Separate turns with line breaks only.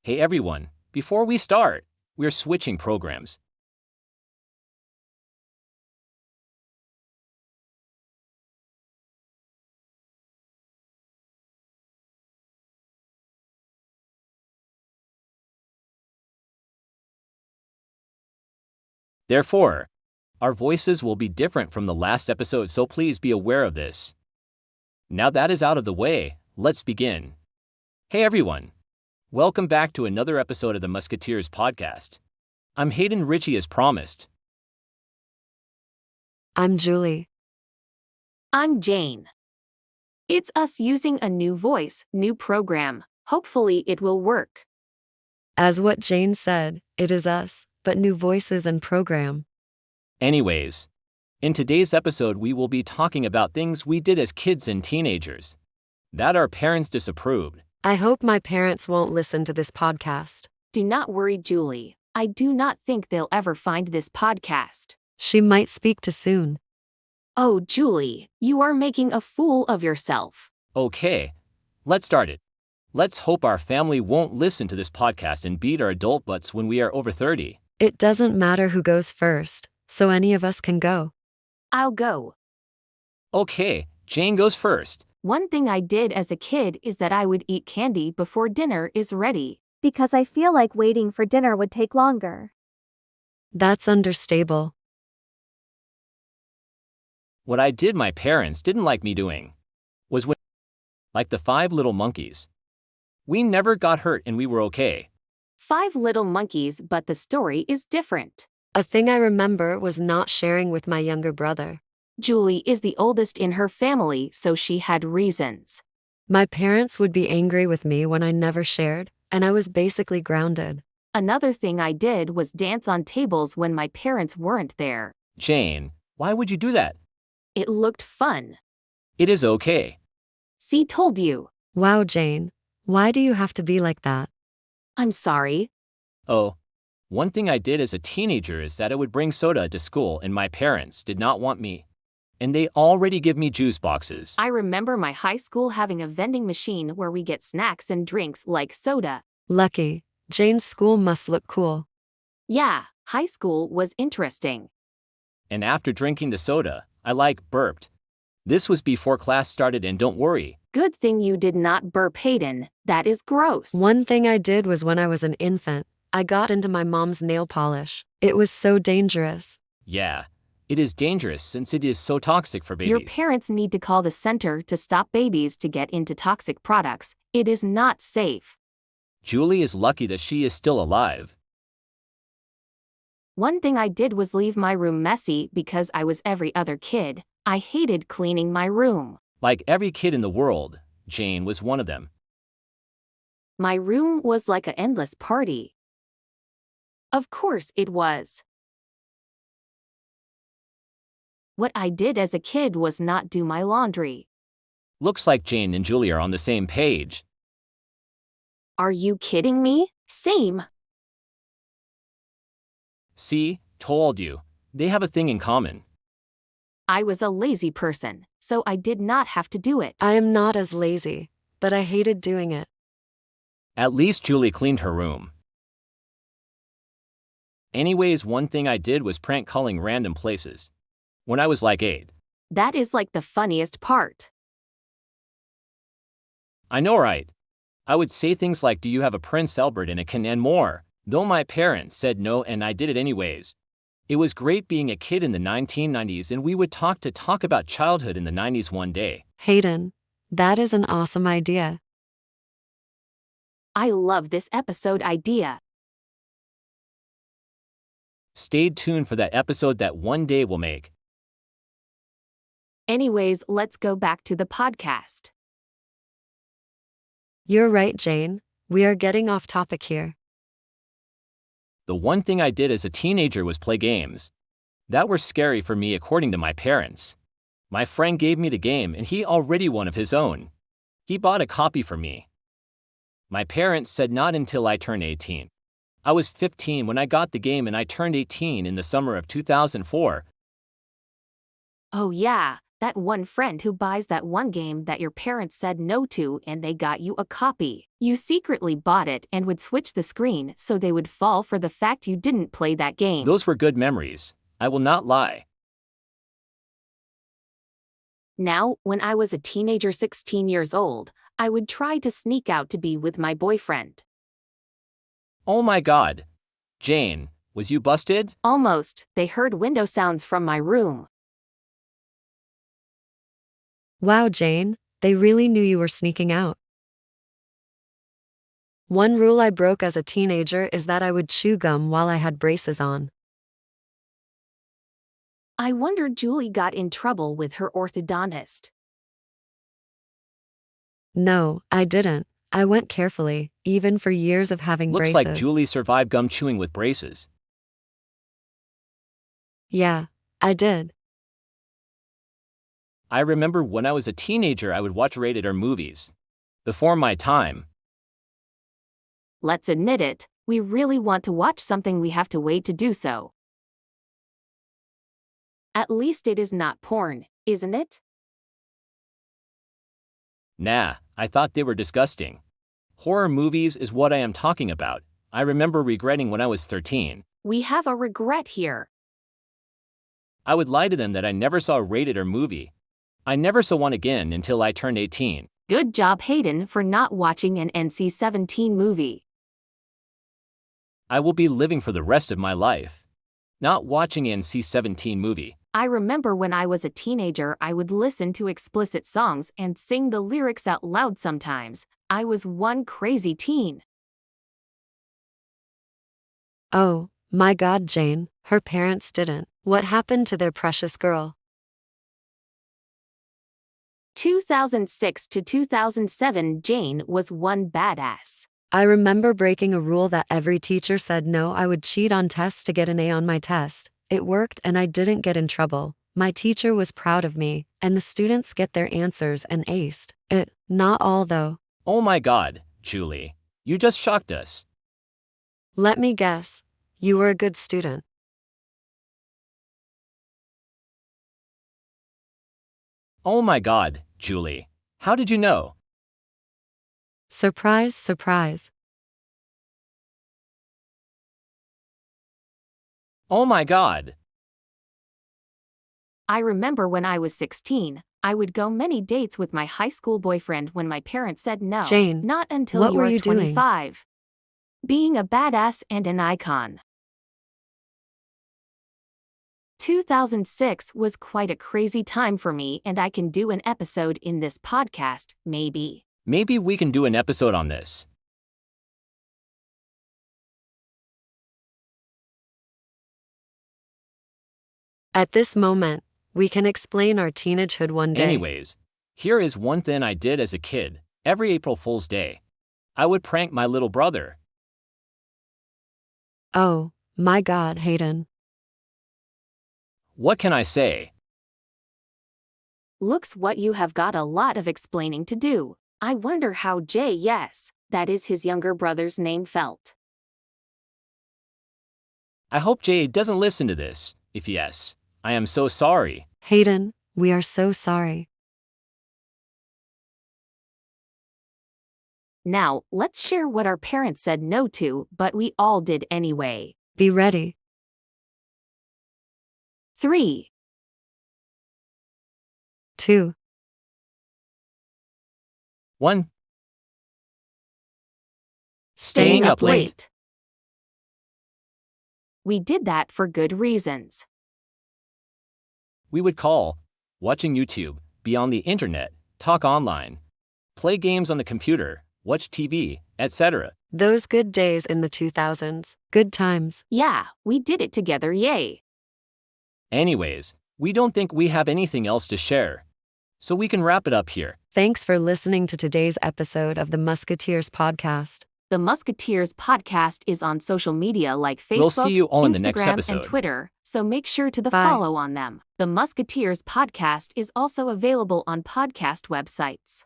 Hey everyone, before we start, we're switching programs. Therefore, our voices will be different from the last episode, so please be aware of this. Now that is out of the way, let's begin. Hey everyone, welcome back to another episode of the Musketeers podcast. I'm Hayden Ritchie as promised.
I'm Julie.
I'm Jane. It's us using a new voice, new program. Hopefully it will work.
As what Jane said, it is us, but new voices and program.
Anyways, in today's episode we will be talking about things we did as kids and teenagers that our parents disapproved.
I hope my parents won't listen to this podcast.
Do not worry, Julie. I do not think they'll ever find this podcast.
She might speak too soon.
Oh, Julie, you are making a fool of yourself.
Okay, let's start it. Let's hope our family won't listen to this podcast and beat our adult butts when we are over 30.
It doesn't matter who goes first, so any of us can go.
I'll go.
Okay, Jane goes first.
One thing I did as a kid is that I would eat candy before dinner is ready.
Because I feel like waiting for dinner would take longer.
That's understandable.
What I did my parents didn't like me doing was when, like the 5 little monkeys. We never got hurt and we were okay.
5 little monkeys, but the story is different.
A thing I remember was not sharing with my younger brother.
Julie is the oldest in her family, so she had reasons.
My parents would be angry with me when I never shared, and I was basically grounded.
Another thing I did was dance on tables when my parents weren't there.
Jane, why would you do that?
It looked fun.
It is okay.
See, told you.
Wow, Jane. Why do you have to be like that?
I'm sorry.
Oh, one thing I did as a teenager is that I would bring soda to school and my parents did not want me. And they already give me juice boxes.
I remember my high school having a vending machine where we get snacks and drinks like soda.
Lucky. Jane's school must look cool.
Yeah, high school was interesting.
And after drinking the soda, I burped. This was before class started and don't worry.
Good thing you did not burp, Hayden. That is gross.
One thing I did was when I was an infant, I got into my mom's nail polish. It was so dangerous.
Yeah, it is dangerous since it is so toxic for babies.
Your parents need to call the center to stop babies to get into toxic products. It is not safe.
Julie is lucky that she is still alive.
One thing I did was leave my room messy because I was every other kid. I hated cleaning my room.
Like every kid in the world, Jane was one of them.
My room was like an endless party. Of course it was. What I did as a kid was not do my laundry.
Looks like Jane and Julie are on the same page.
Are you kidding me? Same.
See, told you. They have a thing in common.
I was a lazy person, so I did not have to do it.
I am not as lazy, but I hated doing it.
At least Julie cleaned her room. Anyways, one thing I did was prank calling random places. When I was like 8.
That is like the funniest part.
I know, right? I would say things like, do you have a Prince Albert and a can and more, though my parents said no and I did it anyways. It was great being a kid in the 1990s and we would talk about childhood in the 90s one day.
Hayden, that is an awesome idea.
I love this episode idea.
Stay tuned for that episode that one day we'll make.
Anyways, let's go back to the podcast.
You're right, Jane. We are getting off topic here.
The one thing I did as a teenager was play games. That were scary for me according to my parents. My friend gave me the game and he already one of his own. He bought a copy for me. My parents said not until I turned 18. I was 15 when I got the game and I turned 18 in the summer of 2004.
Oh yeah, That one friend who buys that one game that your parents said no to and they got you a copy. You secretly bought it and would switch the screen so they would fall for the fact you didn't play that game.
Those were good memories, I will not lie.
Now, when I was a teenager 16 years old, I would try to sneak out to be with my boyfriend.
Oh my god. Jane, was you busted?
Almost, they heard window sounds from my room.
Wow, Jane, they really knew you were sneaking out. One rule I broke as a teenager is that I would chew gum while I had braces on.
I wonder Julie got in trouble with her orthodontist.
No, I didn't. I went carefully, even for years of having
Looks
braces.
like Julie survived gum chewing with braces.
Yeah, I did.
I remember when I was a teenager I would watch rated R movies. Before my time.
Let's admit it, we really want to watch something we have to wait to do so. At least it is not porn, isn't it?
Nah, I thought they were disgusting. Horror movies is what I am talking about. I remember regretting when I was 13.
We have a regret here.
I would lie to them that I never saw a rated R movie. I never saw one again until I turned 18.
Good job, Hayden, for not watching an NC-17 movie.
I will be living for the rest of my life not watching an NC-17 movie.
I remember when I was a teenager I would listen to explicit songs and sing the lyrics out loud sometimes. I was one crazy teen.
Oh, my God, Jane, her parents didn't. What happened to their precious girl?
2006 to 2007, Jane was one badass.
I remember breaking a rule that every teacher said no. I would cheat on tests to get an A on my test. It worked and I didn't get in trouble. My teacher was proud of me, and the students get their answers and aced it. Not all though.
Oh my god, Julie. You just shocked us.
Let me guess. You were a good student.
Oh my god, Julie. How did you know?
Surprise, surprise.
Oh my god.
I remember when I was 16, I would go many dates with my high school boyfriend when my parents said no.
Jane,
not until
what were
you're
you doing?
25. Being a badass and an icon. 2006 was quite a crazy time for me, and I can do an episode in this podcast, maybe.
Maybe we can do an episode on this.
At this moment, we can explain our teenagehood one day.
Anyways, here is one thing I did as a kid. Every April Fool's Day, I would prank my little brother.
Oh, my God, Hayden.
What can I say?
Looks what you have got a lot of explaining to do. I wonder how yes, that is his younger brother's name, felt.
I hope Jay doesn't listen to this. If yes, I am so sorry.
Hayden, we are so sorry.
Now, let's share what our parents said no to, but we all did anyway.
Be ready.
3,
2,
1.
Staying up late.
We did that for good reasons.
We would call, watching YouTube, be on the internet, talk online, play games on the computer, watch TV, etc.
Those good days in the 2000s. Good times.
Yeah, we did it together, yay.
Anyways, we don't think we have anything else to share, so we can wrap it up here.
Thanks for listening to today's episode of the Musketeers podcast.
The Musketeers podcast is on social media like Facebook,
We'll see you all in the
Instagram,
next episode.
and Twitter, so make sure to
Bye.
follow on them. The Musketeers podcast is also available on podcast websites.